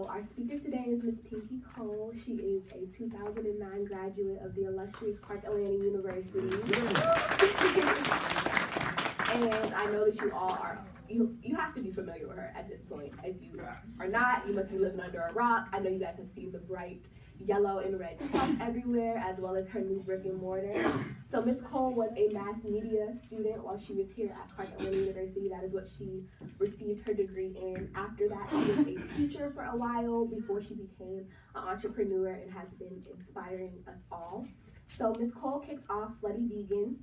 So our speaker today is Miss Pinky Cole. She is a 2009 graduate of the illustrious Clark Atlanta University. And I know that you all are, you have to be familiar with her at this point. If you are not, you must be living under a rock. I know you guys have seen the bright yellow and red truck everywhere, as well as her new brick and mortar. So Ms. Cole was a mass media student while she was here at Clark Atlanta University. That is what she received her degree in. After that, she was a teacher for a while before she became an entrepreneur and has been inspiring us all. So Ms. Cole kicked off Slutty Vegan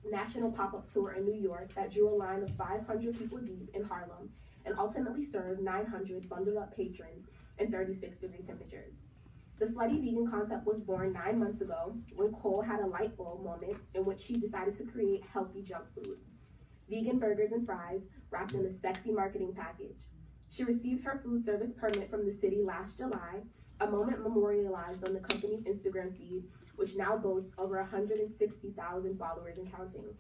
national pop-up tour in New York that drew a line of 500 people deep in Harlem and ultimately served 900 bundled up patrons in 36-degree temperatures. The Slutty Vegan concept was born 9 months ago when Cole had a light bulb moment in which she decided to create healthy junk food. Vegan burgers and fries wrapped in a sexy marketing package. She received her food service permit from the city last July, a moment memorialized on the company's Instagram feed, which now boasts over 160,000 followers and counting.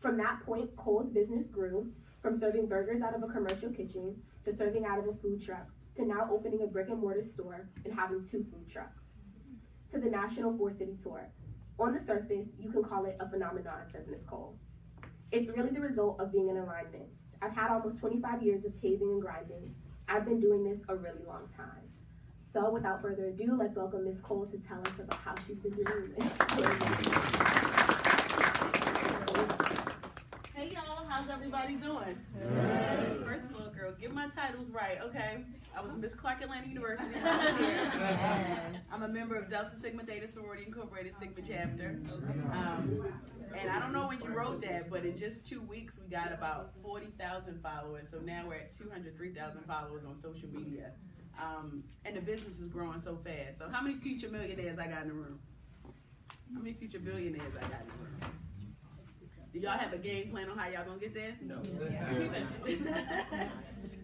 From that point, Cole's business grew from serving burgers out of a commercial kitchen to serving out of a food truck, to now opening a brick and mortar store and having 2 food trucks, to the national 4-city tour. On the surface, you can call it a phenomenon, says Ms. Cole. It's really the result of being in alignment. I've had almost 25 years of paving and grinding. I've been doing this a really long time. So without further ado, let's welcome Ms. Cole to tell us about how she's been doing this. Hey y'all, how's everybody doing? Good. First of all, girl, get my titles right, okay? I was Miss Clark Atlanta University. I'm a member of Delta Sigma Theta Sorority Incorporated Sigma Chapter. And I don't know when you wrote that, but in just 2 weeks, we got about 40,000 followers. So now we're at 203,000 followers on social media. And the business is growing so fast. So how many future millionaires I got in the room? How many future billionaires I got in the room? Do y'all have a game plan on how y'all gonna get there? No.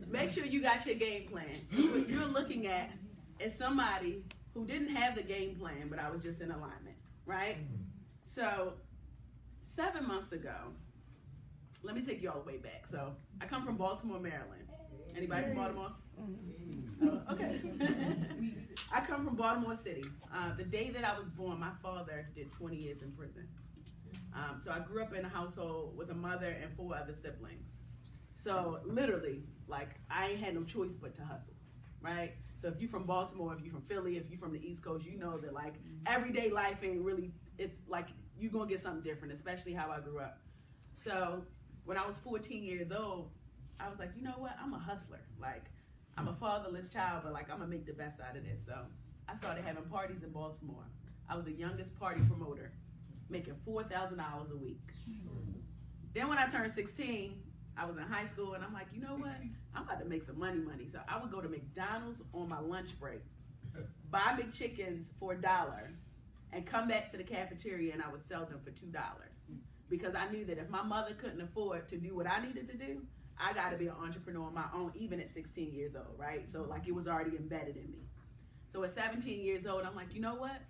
Make sure you got your game plan. What you're looking at is somebody who didn't have the game plan, but I was just in alignment, right? So 7 months ago, let me take you all the way back. So I come from Baltimore, Maryland. Anybody from Baltimore? Oh, okay. I come from Baltimore City. The day that I was born, my father did 20 years in prison. So I grew up in a household with a mother and 4 other siblings. So literally, like, I ain't had no choice but to hustle, right? So if you're from Baltimore, if you're from Philly, if you're from the East Coast, you know that, like, everyday life ain't really, it's like you're gonna get something different, especially how I grew up. So when I was 14 years old, I was like, you know what, I'm a hustler. Like, I'm a fatherless child, but like, I'm gonna make the best out of this. So I started having parties in Baltimore. I was the youngest party promoter, making $4,000 a week. Then when I turned 16, I was in high school, and I'm like, you know what? I'm about to make some money. So I would go to McDonald's on my lunch break, buy McChickens for $1, and come back to the cafeteria, and I would sell them for $2. Because I knew that if my mother couldn't afford to do what I needed to do, I got to be an entrepreneur on my own, even at 16 years old, right? So like, it was already embedded in me. So at 17 years old, I'm like, you know what?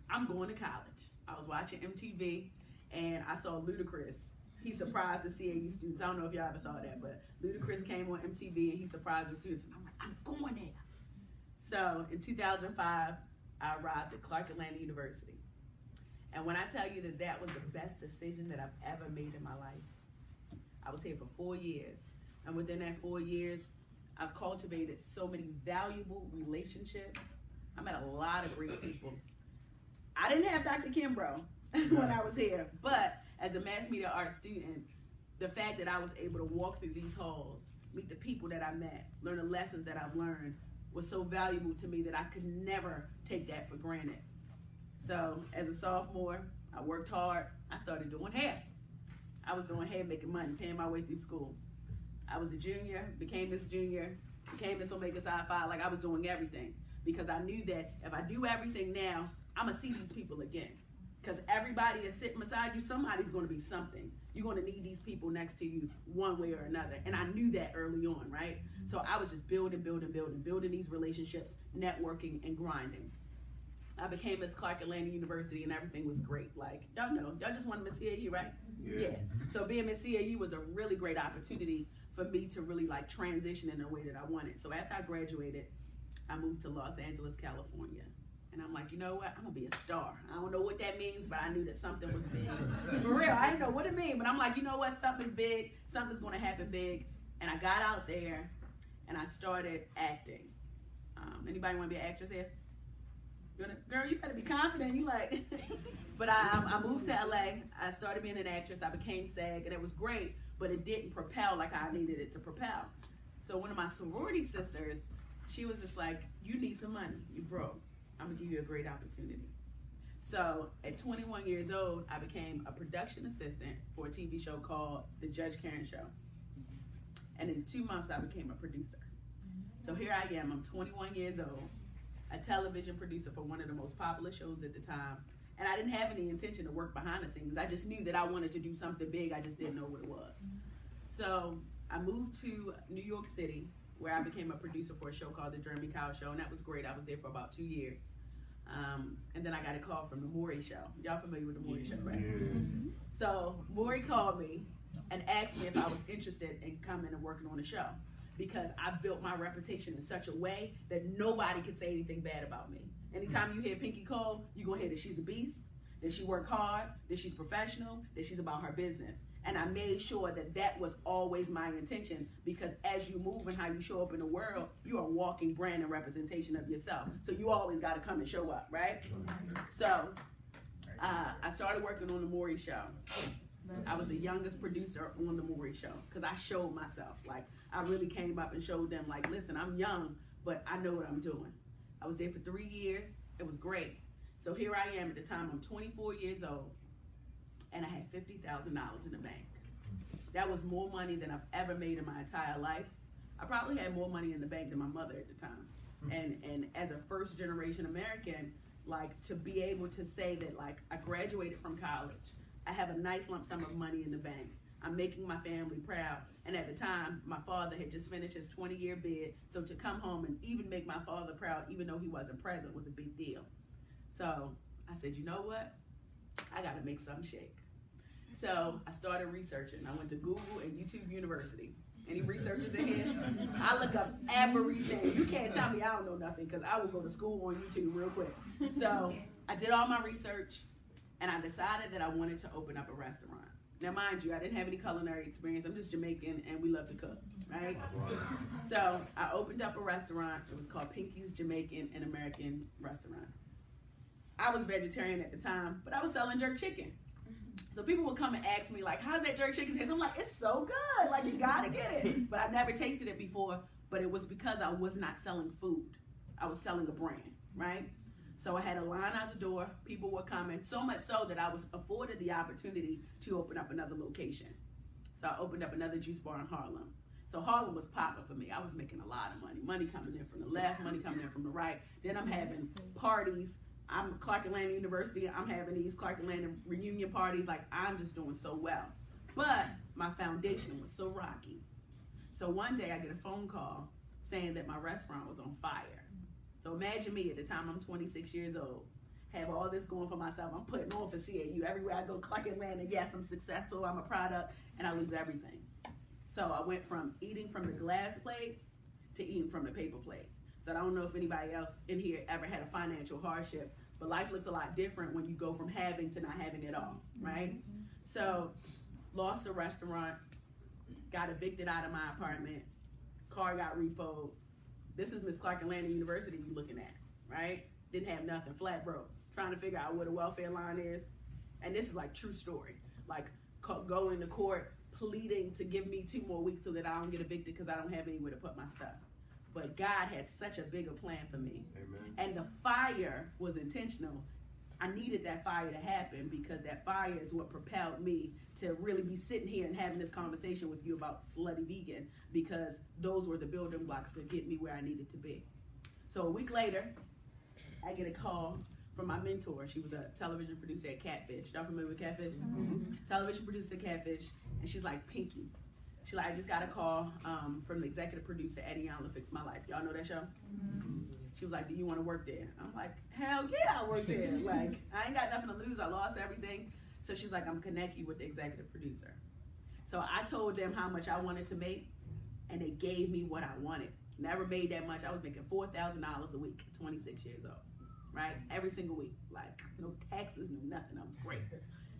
I'm going to college. I was watching MTV, and I saw Ludacris. He surprised the CAU students. I don't know if y'all ever saw that, but Ludacris came on MTV, and he surprised the students. And I'm like, I'm going there. So in 2005, I arrived at Clark Atlanta University. And when I tell you that that was the best decision that I've ever made in my life, I was here for 4 years. And within that 4 years, I've cultivated so many valuable relationships. I met a lot of great people. I didn't have Dr. Kimbrough when I was here, but as a mass media arts student, the fact that I was able to walk through these halls, meet the people that I met, learn the lessons that I've learned, was so valuable to me that I could never take that for granted. So as a sophomore, I worked hard. I started doing hair. I was doing hair, making money, paying my way through school. I was a junior, became Miss Junior, became Miss Omega Psi Phi. Like, I was doing everything because I knew that if I do everything now, I'm gonna see these people again. Because everybody that's sitting beside you, somebody's gonna be something. You're gonna need these people next to you one way or another. And I knew that early on, right? So I was just building these relationships, networking and grinding. I became Miss Clark Atlanta University, and everything was great. Like, y'all know, y'all just wanted Miss CAU, right? Yeah. So being Miss CAU was a really great opportunity for me to really like transition in the way that I wanted. So after I graduated, I moved to Los Angeles, California. And I'm like, you know what? I'm going to be a star. I don't know what that means, but I knew that something was big. For real, I didn't know what it means, but I'm like, you know what? Something's big. Something's going to happen big. And I got out there, and I started acting. Anybody want to be an actress here? Girl, you better be confident. You like, but I moved to LA. I started being an actress. I became SAG, and it was great, but it didn't propel like I needed it to propel. So one of my sorority sisters, she was just like, you need some money. You broke. I'm going to give you a great opportunity. So at 21 years old, I became a production assistant for a TV show called The Judge Karen Show. And in 2 months, I became a producer. So here I am. I'm 21 years old, a television producer for one of the most popular shows at the time. And I didn't have any intention to work behind the scenes. I just knew that I wanted to do something big. I just didn't know what it was. So I moved to New York City, where I became a producer for a show called The CAU Show. And that was great. I was there for about 2 years. And then I got a call from the Maury Show. Y'all familiar with the Maury Show, right? Yeah. So Maury called me and asked me if I was interested in coming and working on the show, because I built my reputation in such a way that nobody could say anything bad about me. Anytime you hear Pinky Cole, you're going to hear that she's a beast, that she worked hard, that she's professional, that she's about her business. And I made sure that that was always my intention, because as you move and how you show up in the world, you are a walking brand and representation of yourself. So you always got to come and show up, right? So I started working on the Maury Show. I was the youngest producer on the Maury Show, because I showed myself. Like, I really came up and showed them, like, listen, I'm young, but I know what I'm doing. I was there for 3 years. It was great. So here I am at the time. I'm 24 years old, and I had $50,000 in the bank. That was more money than I've ever made in my entire life. I probably had more money in the bank than my mother at the time. And as a first generation American, like, to be able to say that, like, I graduated from college, I have a nice lump sum of money in the bank, I'm making my family proud. And at the time, my father had just finished his 20-year bid, so to come home and even make my father proud, even though he wasn't present, was a big deal. So I said, you know what? I got to make something shake. So I started researching. I went to Google and YouTube University. Any researchers in here? I look up everything. You can't tell me I don't know nothing, because I will go to school on YouTube real quick. So I did all my research, and I decided that I wanted to open up a restaurant. Now, mind you, I didn't have any culinary experience. I'm just Jamaican, and we love to cook, right? So I opened up a restaurant. It was called Pinky's Jamaican and American Restaurant. I was vegetarian at the time, but I was selling jerk chicken. So people would come and ask me, like, how's that jerk chicken taste? I'm like, it's so good. Like, you got to get it. But I never tasted it before, but it was because I was not selling food. I was selling a brand, right? So I had a line out the door. People were coming, so much so that I was afforded the opportunity to open up another location. So I opened up another juice bar in Harlem. So Harlem was popping for me. I was making a lot of money. Money coming in from the left, money coming in from the right. Then I'm having parties. I'm Clark Atlanta University. I'm having these Clark Atlanta reunion parties. Like, I'm just doing so well. But my foundation was so rocky. So one day I get a phone call saying that my restaurant was on fire. So imagine me at the time, I'm 26 years old, have all this going for myself. I'm putting on for CAU. Everywhere I go, Clark Atlanta, yes, I'm successful, I'm a product, and I lose everything. So I went from eating from the glass plate to eating from the paper plate. So I don't know if anybody else in here ever had a financial hardship, but life looks a lot different when you go from having to not having it all, right? So lost the restaurant, got evicted out of my apartment, car got repoed. This is Miss Clark Atlanta University you looking at, right? Didn't have nothing, flat broke, trying to figure out what a welfare line is. And this is like true story. Like, going to court, pleading to give me 2 more weeks so that I don't get evicted because I don't have anywhere to put my stuff. But God had such a bigger plan for me. Amen. And the fire was intentional. I needed that fire to happen, because that fire is what propelled me to really be sitting here and having this conversation with you about Slutty Vegan, because those were the building blocks to get me where I needed to be. So a week later, I get a call from my mentor. She was a television producer at Catfish. Y'all familiar with Catfish? Mm-hmm. Television producer at Catfish. And she's like, Pinky. She's like, I just got a call from the executive producer, Eddie Allen, Fix My Life. Y'all know that show? Mm-hmm. She was like, do you want to work there? I'm like, hell yeah, I work there. Like, I ain't got nothing to lose. I lost everything. So she's like, I'm going to connect you with the executive producer. So I told them how much I wanted to make, and they gave me what I wanted. Never made that much. I was making $4,000 a week at 26 years old, right? Every single week. Like, no taxes, no nothing. I was great.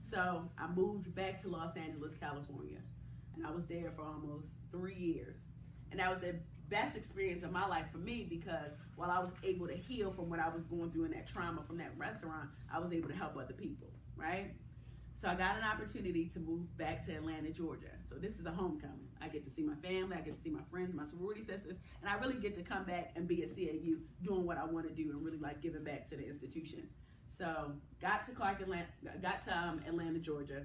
So I moved back to Los Angeles, California, and I was there for almost 3 years. And that was the best experience of my life for me, because while I was able to heal from what I was going through in that trauma from that restaurant, I was able to help other people, right? So I got an opportunity to move back to Atlanta, Georgia. So this is a homecoming. I get to see my family, I get to see my friends, my sorority sisters, and I really get to come back and be at CAU doing what I want to do and really like giving back to the institution. So got to Atlanta, Georgia,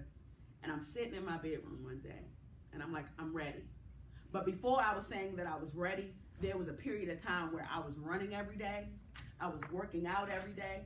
and I'm sitting in my bedroom one day, and I'm like, I'm ready. But before I was saying that I was ready, there was a period of time where I was running every day, I was working out every day,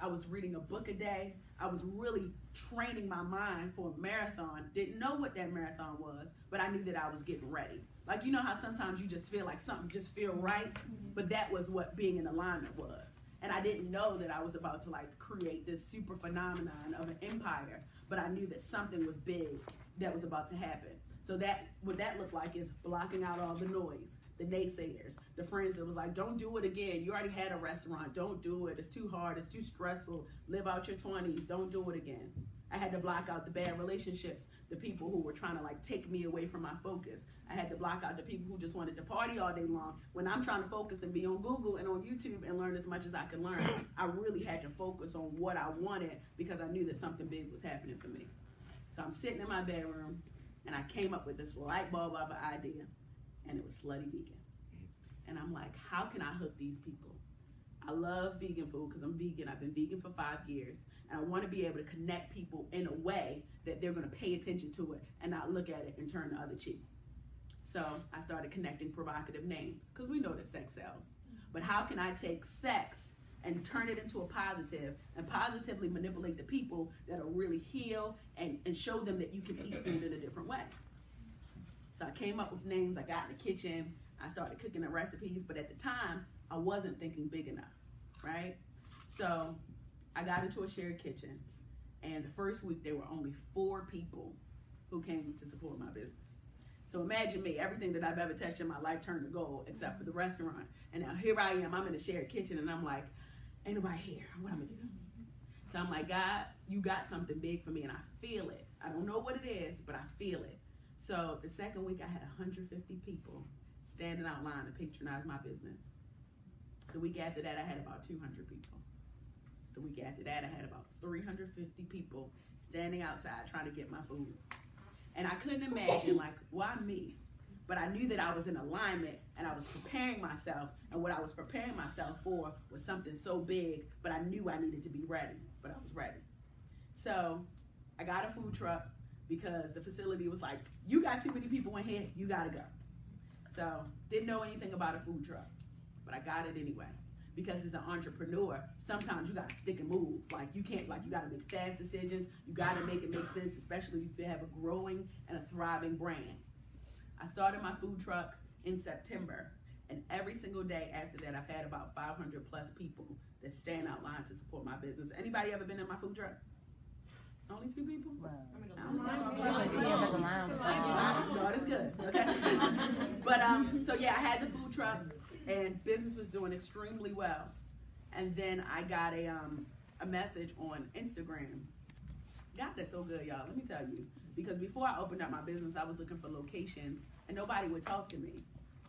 I was reading a book a day, I was really training my mind for a marathon. Didn't know what that marathon was, but I knew that I was getting ready. Like, you know how sometimes you just feel like something just feel right, but that was what being in alignment was. And I didn't know that I was about to like create this super phenomenon of an empire, but I knew that something was big that was about to happen. So that what that looked like is blocking out all the noise, the naysayers, the friends that was like, don't do it again. You already had a restaurant. Don't do it. It's too hard. It's too stressful. Live out your 20s. Don't do it again. I had to block out the bad relationships, the people who were trying to like take me away from my focus. I had to block out the people who just wanted to party all day long. When I'm trying to focus and be on Google and on YouTube and learn as much as I can learn, I really had to focus on what I wanted because I knew that something big was happening for me. So I'm sitting in my bedroom, and I came up with this light bulb of an idea, and it was Slutty Vegan. And I'm like, how can I hook these people? I love vegan food because I'm vegan. I've been vegan for 5 years, and I want to be able to connect people in a way that they're going to pay attention to it and not look at it and turn the other cheek. So I started connecting provocative names because we know that sex sells. But how can I take sex and turn it into a positive and positively manipulate the people that'll really heal and show them that you can eat food in a different way? So I came up with names. I got in the kitchen. I started cooking the recipes, but at the time, I wasn't thinking big enough, right? So I got into a shared kitchen, and the first week there were only 4 people who came to support my business. So imagine me, everything that I've ever touched in my life turned to gold except for the restaurant. And now here I am, I'm in a shared kitchen, and I'm like, ain't nobody here, what am I gonna do? So I'm like, God, you got something big for me, and I feel it. I don't know what it is, but I feel it. So the second week I had 150 people standing out line to patronize my business. The week after that, I had about 200 people. The week after that, I had about 350 people standing outside trying to get my food. And I couldn't imagine, like, why me? But I knew that I was in alignment, and I was preparing myself, and what I was preparing myself for was something so big, but I knew I needed to be ready, but I was ready. So I got a food truck because the facility was like, you got too many people in here, you gotta go. So didn't know anything about a food truck, but I got it anyway. Because as an entrepreneur, sometimes you gotta stick and move. Like you can't, like you gotta make fast decisions. You gotta make it make sense, especially if you have a growing and a thriving brand. I started my food truck in September, and every single day after that, I've had about 500 plus people that stand out line to support my business. Anybody ever been in my food truck? Only 2 people? Wow. No, that's good. Okay. But so yeah, I had the food truck, and business was doing extremely well. And then I got a message on Instagram. God, that's so good, y'all. Let me tell you. Because before I opened up my business, I was looking for locations, and nobody would talk to me.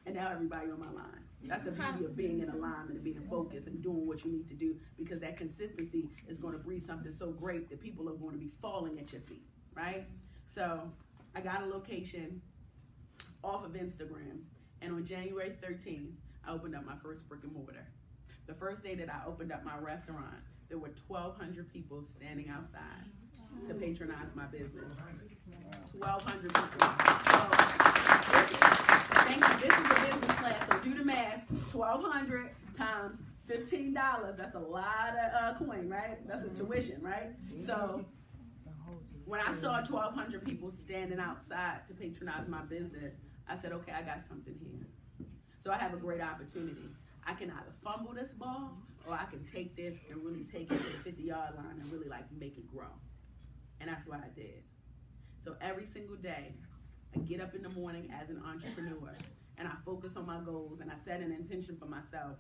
And now everybody on my line. That's the beauty of being in alignment and being focused and doing what you need to do, because that consistency is going to breed something so great that people are going to be falling at your feet, right? So I got a location off of Instagram, and on January 13th, I opened up my first brick and mortar. The first day that I opened up my restaurant, there were 1,200 people standing outside to patronize my business. 1,200 people. Thank you. This is a business class, so do the math. 1,200 times $15. That's a lot of coin, right? That's a tuition, right? So when I saw 1,200 people standing outside to patronize my business, I said, okay, I got something here. So I have a great opportunity. I can either fumble this ball, or I can take this and really take it to the 50-yard line and really like make it grow. And that's what I did. So every single day, I get up in the morning as an entrepreneur, and I focus on my goals and I set an intention for myself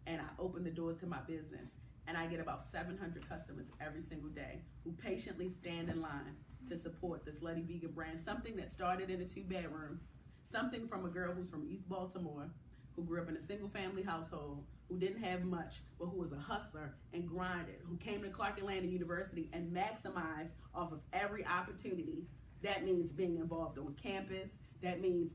and I open the doors to my business, and I get about 700 customers every single day who patiently stand in line to support the Slutty Vegan brand, something that started in a 2-bedroom, something from a girl who's from East Baltimore, who grew up in a single-family household, who didn't have much, but who was a hustler and grinded, who came to Clark Atlanta University and maximized off of every opportunity. That means being involved on campus. That means,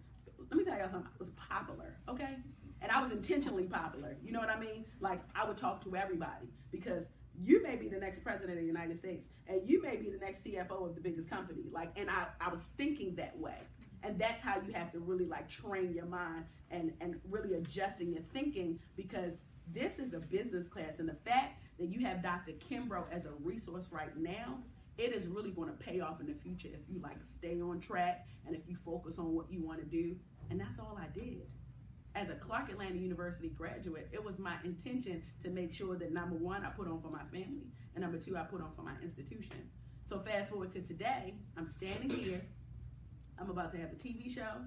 let me tell y'all something, I was popular, okay? And I was intentionally popular, you know what I mean? Like, I would talk to everybody because you may be the next president of the United States and you may be the next CFO of the biggest company. Like, and I was thinking that way. And that's how you have to really like train your mind and really adjusting your thinking, because this is a business class. And the fact that you have Dr. Kimbrough as a resource right now, it is really going to pay off in the future if you like stay on track and if you focus on what you want to do. And that's all I did. As a Clark Atlanta University graduate, it was my intention to make sure that number one, I put on for my family, and number two, I put on for my institution. So fast forward to today, I'm standing here. I'm about to have a TV show.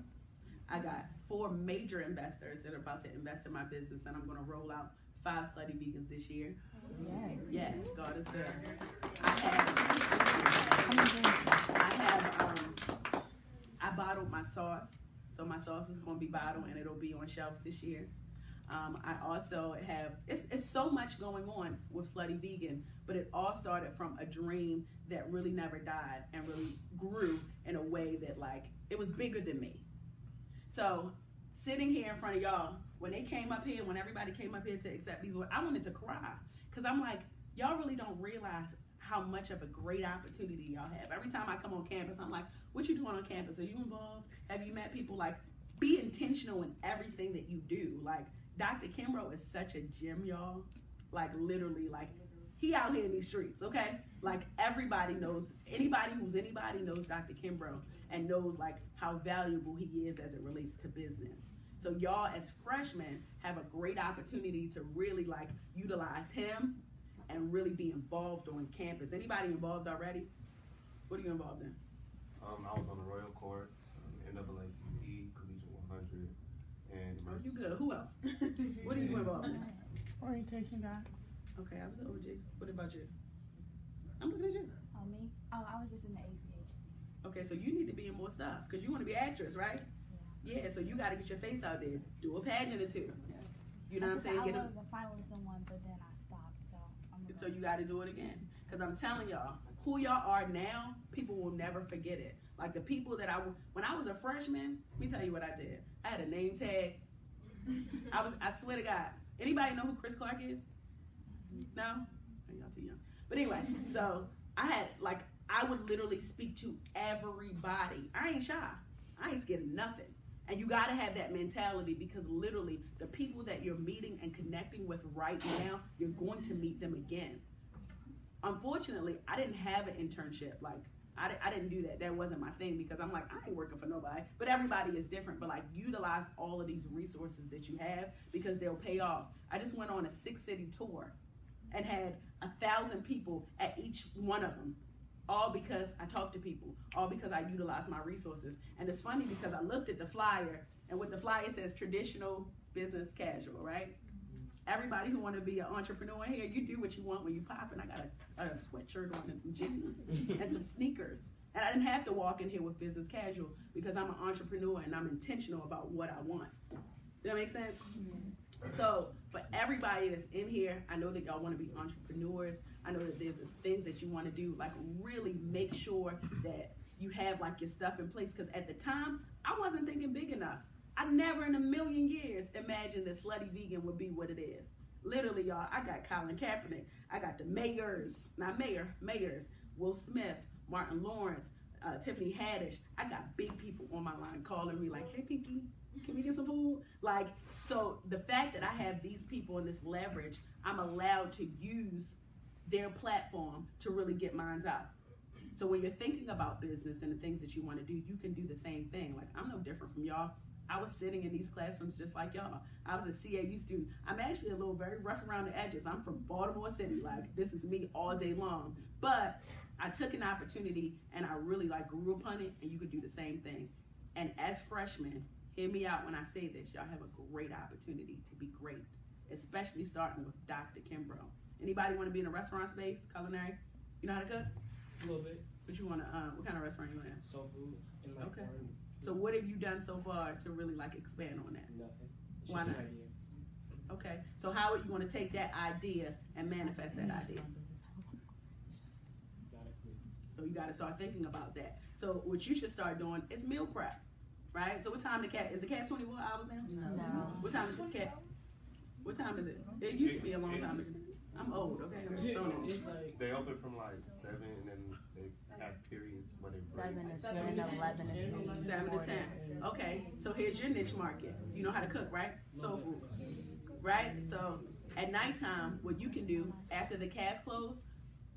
I got 4 major investors that are about to invest in my business, and I'm going to roll out 5 Slutty Vegans this year. Yes, God is good. I bottled my sauce. So my sauce is going to be bottled and it'll be on shelves this year. I also have, it's so much going on with Slutty Vegan, but it all started from a dream that really never died and really grew in a way that like, it was bigger than me. So sitting here in front of y'all, when they came up here, when everybody came up here to accept these words, I wanted to cry. Because I'm like, y'all really don't realize how much of a great opportunity y'all have. Every time I come on campus, I'm like, what you doing on campus? Are you involved? Have you met people? Like, be intentional in everything that you do. Like, Dr. Kimbrough is such a gem, y'all. Like, literally, like, he out here in these streets, okay? Like, everybody knows, anybody who's anybody knows Dr. Kimbrough and knows, like, how valuable he is as it relates to business. So y'all, as freshmen, have a great opportunity to really, like, utilize him and really be involved on campus. Anybody involved already? What are you involved in? I was on the Royal Court, NAACP, Collegiate 100, and Oh, you good. Who else? What are you involved in? Orientation guy. Okay, I was an OG. What about you? I'm looking at you. Oh, me? Oh, I was just in the ACHC. Okay, so you need to be in more stuff because you want to be an actress, right? Yeah, so you got to get your face out there. Do a pageant or two. You know what I'm saying? I was a finalist in one, but then I stopped, so So you got to do it again. Because I'm telling y'all, who y'all are now, people will never forget it. Like the people that when I was a freshman, let me tell you what I did. I had a name tag. I swear to God. Anybody know who Chris Clark is? No? Oh, y'all too young. But anyway, so I would literally speak to everybody. I ain't shy. I ain't scared of nothing. And you got to have that mentality because literally the people that you're meeting and connecting with right now, you're going to meet them again. Unfortunately, I didn't have an internship. Like, I didn't do that. That wasn't my thing because I'm like, I ain't working for nobody. But everybody is different. But like, utilize all of these resources that you have because they'll pay off. I just went on a 6-city tour and had 1,000 people at each one of them. All because I talked to people, all because I utilized my resources. And it's funny because I looked at the flyer, and what the flyer says, traditional, business, casual, right? Everybody who want to be an entrepreneur here, you do what you want when you pop, and I got a sweatshirt on and some jeans and some sneakers. And I didn't have to walk in here with business casual because I'm an entrepreneur and I'm intentional about what I want. Does that make sense? So for everybody that's in here, I know that y'all want to be entrepreneurs. I know that there's things that you want to do, like really make sure that you have like your stuff in place. Because at the time, I wasn't thinking big enough. I never in a million years imagined that Slutty Vegan would be what it is. Literally, y'all, I got Colin Kaepernick. I got the mayors, Will Smith, Martin Lawrence, Tiffany Haddish. I got big people on my line calling me like, hey, Pinky, can we get some food? Like, so the fact that I have these people and this leverage, I'm allowed to use their platform to really get mine out. So when you're thinking about business and the things that you want to do, you can do the same thing. Like, I'm no different from y'all. I was sitting in these classrooms just like y'all. I was a CAU student. I'm actually a little very rough around the edges. I'm from Baltimore City. Like, this is me all day long. But I took an opportunity and I really like grew upon it, and you could do the same thing. And as freshmen, hear me out when I say this. Y'all have a great opportunity to be great, especially starting with Dr. Kimbrough. Anybody want to be in a restaurant space, culinary? You know how to cook? A little bit. What you want to? What kind of restaurant you want to have? Soul food. And like Okay. So what have you done so far to really like expand on that? Nothing. It's Why just not? an idea. Okay. So how are you going to take that idea and manifest that idea? Got it. So you got to start thinking about that. So what you should start doing is meal prep, right? So what time is the cat 24 hours now? No. What time is the cat? What time is it? It used to be a long time ago. I'm old, okay? I'm just throwing it. It's like They open from like 7 and then they have periods where they break. 7 to 10, 11 to 7 to 10. Okay, so here's your niche market. You know how to cook, right? Soul food, right? So at nighttime, what you can do after the calf close,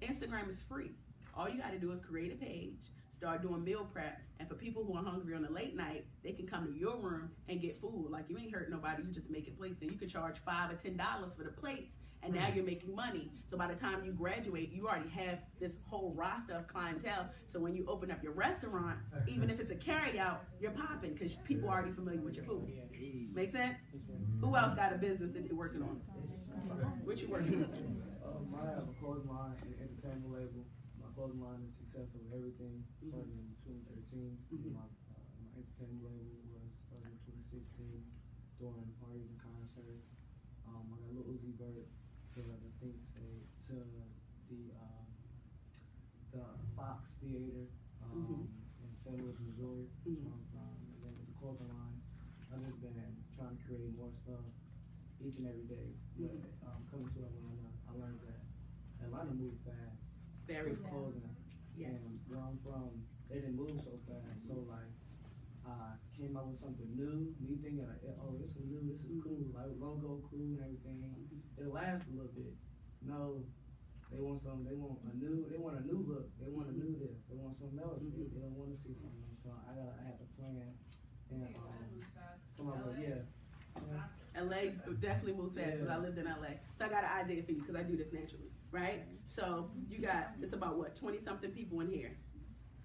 Instagram is free. All you got to do is create a page, start doing meal prep, and for people who are hungry on a late night, they can come to your room and get food. Like you ain't hurt nobody, you just making plates, and you can charge $5 or $10 for the plates, and now you're making money. So by the time you graduate, you already have this whole roster of clientele. So when you open up your restaurant, even if it's a carry-out, you're popping because people are already familiar with your food. Make sense? Who else got a business that they're working on? What you working on? I have a clothing line and entertainment label. My clothing line is Success Over Everything, started in 2013. My entertainment label was started in 2016, doing parties and concerts. I got a little Uzi Vert to the Fox Theater in St. Louis, Missouri. And then with the clothing line, I've just been trying to create more stuff each and every day. But coming to Atlanta, I learned that Atlanta moved fast. Very with clothing. Yeah. And where I'm from, they didn't move so fast. So like, I came out with something new. Me thinking like, oh, this is new, this is cool. Like logo cool and everything. It lasts a little bit. No, they want a new look. They want a new this. They want something else. They don't want to see something. So I had to plan and come up with LA definitely moves fast because I lived in LA. So I got an idea for you because I do this naturally, right? So it's about what, 20 something people in here.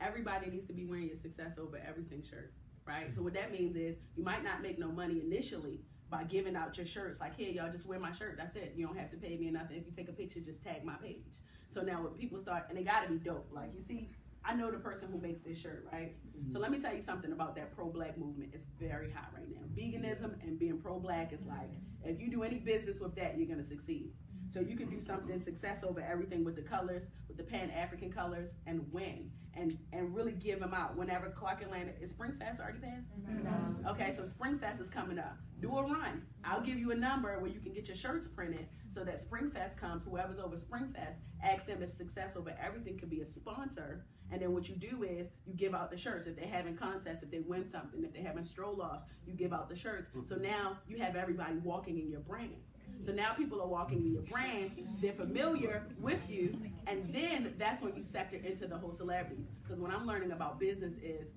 Everybody needs to be wearing your Success Over Everything shirt, right? So what that means is you might not make no money initially by giving out your shirts like, here, y'all just wear my shirt. That's it. You don't have to pay me nothing. If you take a picture, just tag my page. So now when people start, and they gotta be dope. Like you see, I know the person who makes this shirt, right? So let me tell you something about that pro-black movement. It's very hot right now. Veganism and being pro-black is like, if you do any business with that, you're gonna succeed. So you can do something Success Over Everything with the colors, with the Pan-African colors, and win, and really give them out. Whenever Clark and Landon, is SpringFest already passed? No. Okay, so SpringFest is coming up. Do a run. I'll give you a number where you can get your shirts printed so that SpringFest comes, whoever's over SpringFest, ask them if Success Over Everything could be a sponsor. And then what you do is you give out the shirts. If they're having contests, if they win something, if they're having stroll-offs, you give out the shirts. So now you have everybody walking in your brand. So now people are walking in your brand, they're familiar with you, and then that's when you sector into the whole celebrities. Because what I'm learning about business is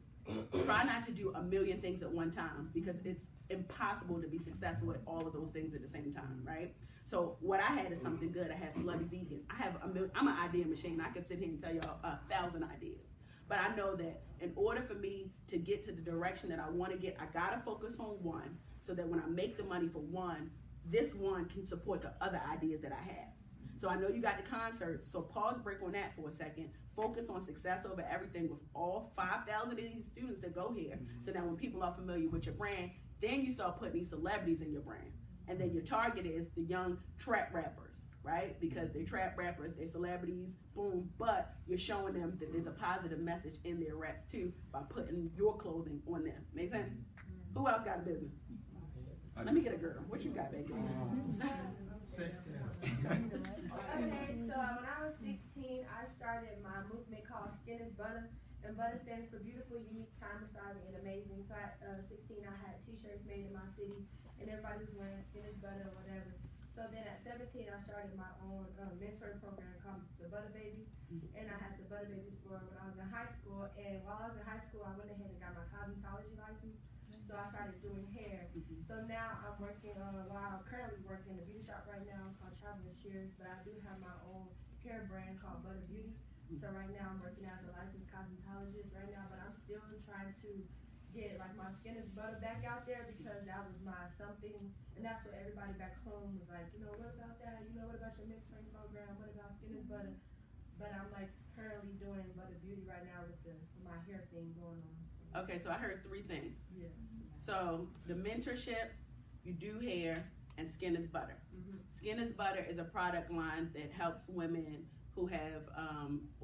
try not to do a million things at one time because it's impossible to be successful at all of those things at the same time, right? So what I had is something good. I had Slutty Vegan. I'm an idea machine. I could sit here and tell y'all 1,000 ideas. But I know that in order for me to get to the direction that I want to get, I got to focus on one so that when I make the money for one, this one can support the other ideas that I have. So I know you got the concerts, so pause break on that for a second. Focus on Success Over Everything with all 5,000 of these students that go here. So now when people are familiar with your brand, then you start putting these celebrities in your brand. And then your target is the young trap rappers, right? Because they're trap rappers, they're celebrities, boom, but you're showing them that there's a positive message in their raps too by putting your clothing on them. Make sense? Who else got a business? Let me get a girl. What you got, baby? Okay, so when I was 16, I started my movement called Skin is Butter, and butter stands for beautiful, unique, timeless, styling, and amazing. So at 16, I had t-shirts made in my city, and everybody was wearing Skin is Butter or whatever. So then at 17, I started my own mentoring program called the Butter Babies, and I had the Butter Babies for when I was in high school. And while I was in high school, I went ahead and got my cosmetology license. So I started doing hair. So now I'm working I'm currently working in a beauty shop right now called Traveling Shears, but I do have my own hair brand called Butter Beauty. So right now I'm working as a licensed cosmetologist right now, but I'm still trying to get like my skin is butter back out there because that was my something, and that's what everybody back home was like, you know, what about that? You know, what about your mentoring program? What about skin is butter? But I'm like currently doing butter beauty right now with my hair thing going on. So. Okay, so I heard 3 things. Yeah. So the mentorship, you do hair, and Skin is Butter. Mm-hmm. Skin is Butter is a product line that helps women who have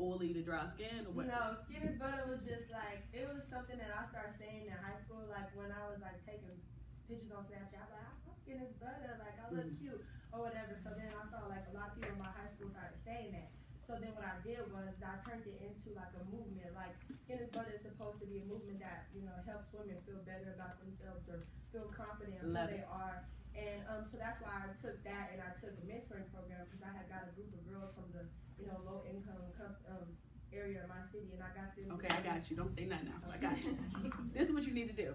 oily to dry skin. Or what? No, Skin is Butter was just like, it was something that I started saying in high school, like when I was like taking pictures on Snapchat, like, my skin is butter, like I look cute or whatever. So then I saw like a lot of people in my high school started saying that. So then what I did was I turned it into like a movement. Like Skin is Butter is supposed to be a movement that, you know, helps women feel better about themselves or feel confident in who they are. And so that's why I took that, and I took a mentoring program because I had got a group of girls from the, you know, low income area of my city, and I got them. Okay, I got you. Don't say nothing now. I got you. This is what you need to do.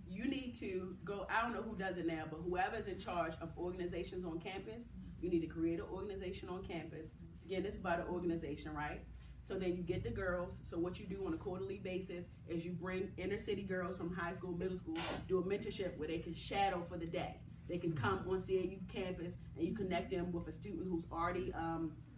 You need to go, I don't know who does it now, but whoever's in charge of organizations on campus, you need to create an organization on campus, Skin is Butter organization, right? So then you get the girls. So what you do on a quarterly basis is you bring inner city girls from high school, middle school, do a mentorship where they can shadow for the day. They can come on CAU campus and you connect them with a student who's already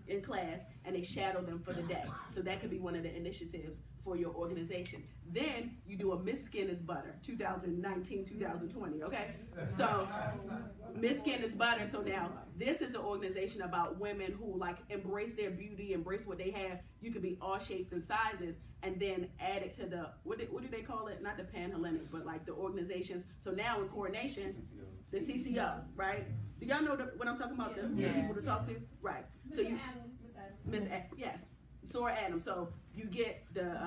in class, and they shadow them for the day. So that could be one of the initiatives for your organization. Then you do a Miss Skin is Butter 2019, 2020, okay? So Miss Skin is Butter. So now this is an organization about women who like embrace their beauty, embrace what they have. You could be all shapes and sizes, and then add it to the, what do they call it? Not the Pan-Hellenic, but like the organizations. So now in coordination, the CCO, right? Do y'all know what I'm talking about? The people to talk to? Right. So you, yes, Sora Adams. So you get the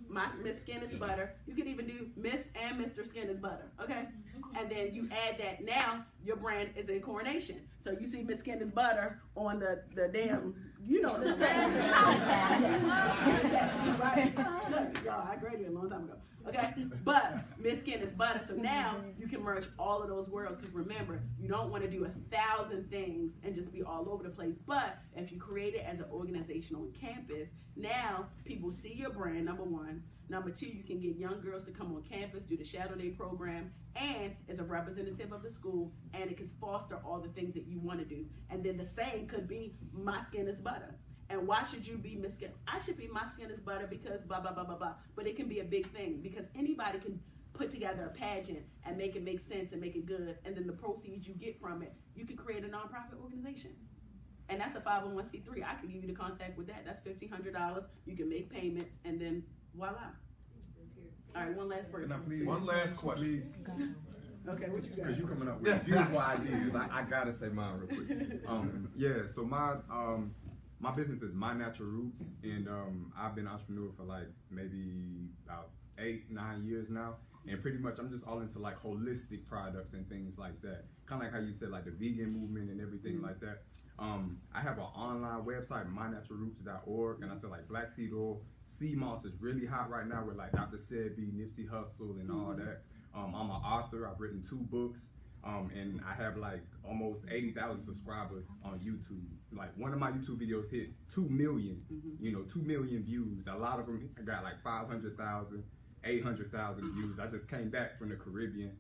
my Miss Skin is Butter. You can even do Miss and Mr. Skin is Butter, okay? And then you add that. Now your brand is in coronation. So you see Miss Skin is Butter on the damn, you know the same. Right? Look, y'all, I graduated a long time ago. Okay, but Miss Skin is Butter. So now you can merge all of those worlds, because remember, you don't want to do 1,000 things and just be all over the place. But if you create it as an organization on campus, now people see your brand, number one. Number two, you can get young girls to come on campus, do the Shadow Day program, and it's a representative of the school, and it can foster all the things that you want to do. And then the same could be My Skin is Butter. And why should you be Miss Skin? I should be My Skin is Butter because blah, blah, blah, blah, blah. But it can be a big thing because anybody can put together a pageant and make it make sense and make it good. And then the proceeds you get from it, you can create a nonprofit organization. And that's a 501c3. I could give you the contact with that. That's $1,500. You can make payments, and then voila. All right, one last person. One last question. Please. Okay, what you got? Because you're coming up with beautiful ideas. I gotta say mine real quick. Yeah, so my business is My Natural Roots, and I've been an entrepreneur for like maybe about 8-9 years now. And pretty much I'm just all into like holistic products and things like that. Kind of like how you said, like the vegan movement and everything like that. I have an online website, mynaturalroots.org, and I sell like black seed oil. Sea moss is really hot right now with like Dr. Sebi, Nipsey Hussle, and all that. I'm an author. I've written 2 books. And I have like almost 80,000 subscribers on YouTube. Like one of my YouTube videos hit 2 million, 2 million views. A lot of them got like 500,000, 800,000 views. I just came back from the Caribbean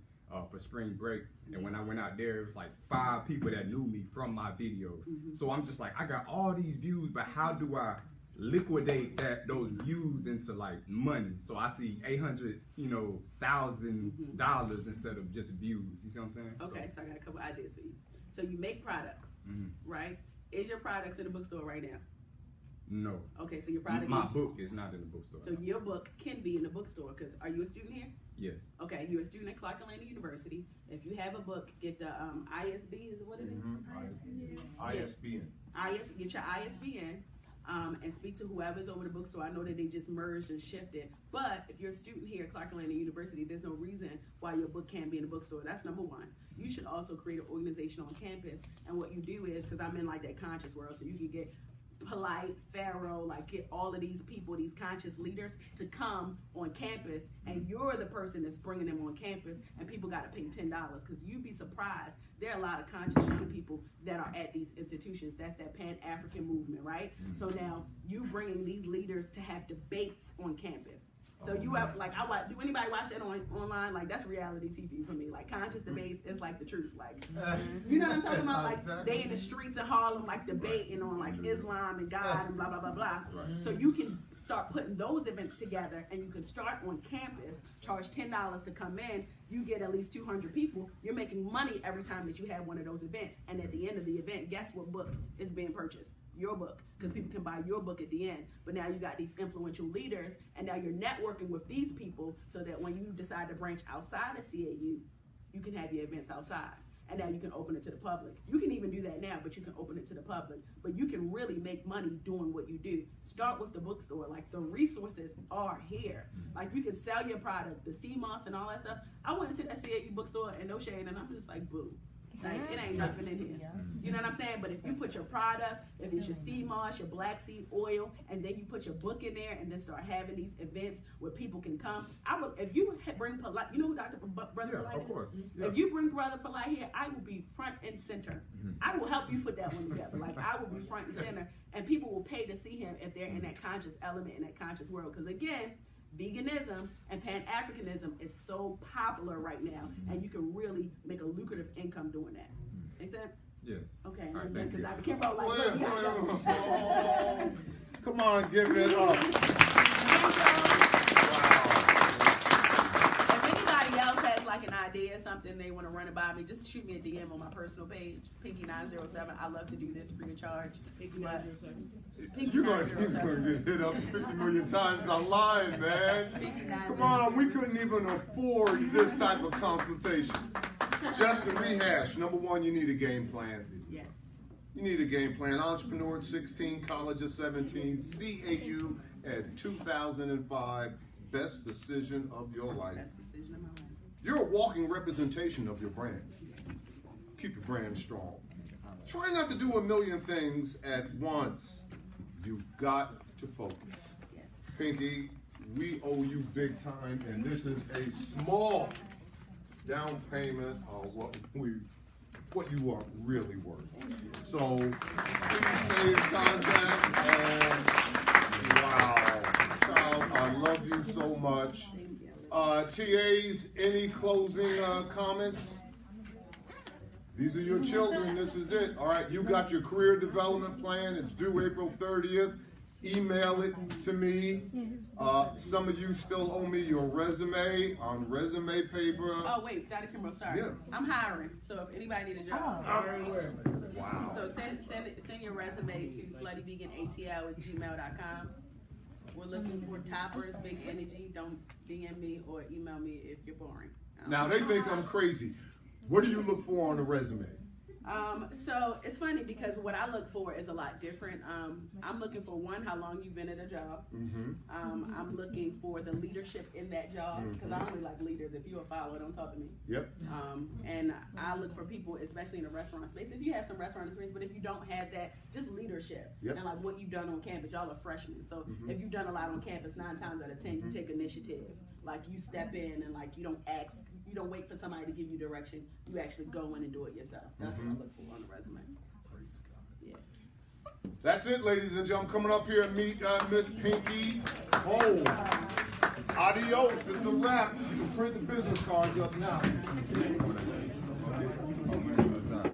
for spring break, and when I went out there, it was like 5 people that knew me from my videos. So I'm just like, I got all these views, but how do I liquidate those views into like money? So I see $800,000 instead of just views. You see what I'm saying? Okay, so I got a couple ideas for you. So you make products, right? Is your products in the bookstore right now? No. Okay, so your product. My book is not in the bookstore. So your book can be in the bookstore, because are you a student here? Yes. Okay, you're a student at Clark Atlanta University. If you have a book, get the ISB, is it what it is? ISBN. Get your ISBN. And speak to whoever's over the bookstore. I know that they just merged and shifted. But if you're a student here at Clark Atlanta University, there's no reason why your book can't be in the bookstore. That's number one. You should also create an organization on campus. And what you do is, because I'm in like that conscious world, so you can get Polite, Pharaoh, like get all of these people, these conscious leaders to come on campus, and you're the person that's bringing them on campus, and people got to pay $10, because you'd be surprised. There are a lot of conscious young people that are at these institutions. That's that Pan-African movement, right? So now you bringing these leaders to have debates on campus. So you have, like, do anybody watch that online? Like, that's reality TV for me. Like, conscious debates is like the truth. Like, you know what I'm talking about? Like, they in the streets of Harlem, like, debating on, like, Islam and God and blah, blah, blah, blah. So you can start putting those events together, and you can start on campus, charge $10 to come in. You get at least 200 people. You're making money every time that you have one of those events. And at the end of the event, guess what book is being purchased? Your book, because people can buy your book at the end. But now you got these influential leaders, and now you're networking with these people so that when you decide to branch outside of CAU, you can have your events outside. And now you can open it to the public. You can even do that now, but you can open it to the public. But you can really make money doing what you do. Start with the bookstore. Like, the resources are here. Like, you can sell your product, the CMOS and all that stuff. I went into that CAU bookstore, and no shade, and I'm just like, boo. Like, it ain't nothing in here. You know what I'm saying? But if you put your product, if it's your sea moss, your black seed oil, and then you put your book in there and then start having these events where people can come. If you bring Polite, you know who Brother Polite is? Of course. Yeah. If you bring Brother Polite here, I will be front and center. I will help you put that one together. Like, I will be front and center, and people will pay to see him if they're in that conscious element, in that conscious world. Because again, veganism and Pan-Africanism is so popular right now, and you can really make a lucrative income doing that. Make sense? Yes. Okay. All right, thank you. I can't like, look, you gotta go. Come on, give it up. If anybody else has like an idea or something they want to run it by me, just shoot me a DM on my personal page, Pinky907. I love to do this free of charge. Pinky907. You're gonna get hit up 50 million times online, man. Come on, we couldn't even afford this type of consultation. Just to rehash, number one, you need a game plan. Yes. You need a game plan. Entrepreneur at 16, college at 17, CAU at 2005. Best decision of your life. Best decision of my life. You're a walking representation of your brand. Keep your brand strong. Try not to do a million things at once. You've got to focus. Yes. Pinky, we owe you big time, and this is a small down payment of what you are really worth. So please stay in contact, and wow, child, I love you so much. TAs, any closing comments? These are your children. This is it. All right, you got your career development plan. It's due April 30th. Email it to me. Some of you still owe me your resume on resume paper. Oh, wait, Dr. Kimbrough, sorry. Yeah. I'm hiring, so if anybody need a job. Wow. So send your resume to sluttyveganatl@gmail.com. We're looking for toppers, big energy. Don't DM me or email me if you're boring. Now, they think I'm crazy. What do you look for on a resume? So it's funny because what I look for is a lot different. I'm looking for, one, how long you've been at a job. I'm looking for the leadership in that job, because I only like leaders. If you're a follower, don't talk to me. Yep. And I look for people, especially in the restaurant space. If you have some restaurant experience, but if you don't have that, just leadership. Yep. And like what you've done on campus. Y'all are freshmen. So if you've done a lot on campus, 9 times out of 10, you take initiative. Like you step in and like you don't ask, you don't wait for somebody to give you direction. You actually go in and do it yourself. That's what I look for on the resume. Yeah. That's it, ladies and gentlemen. Coming up here and meet Miss Pinky. Oh, adios. It's a wrap. You can print the business cards up now.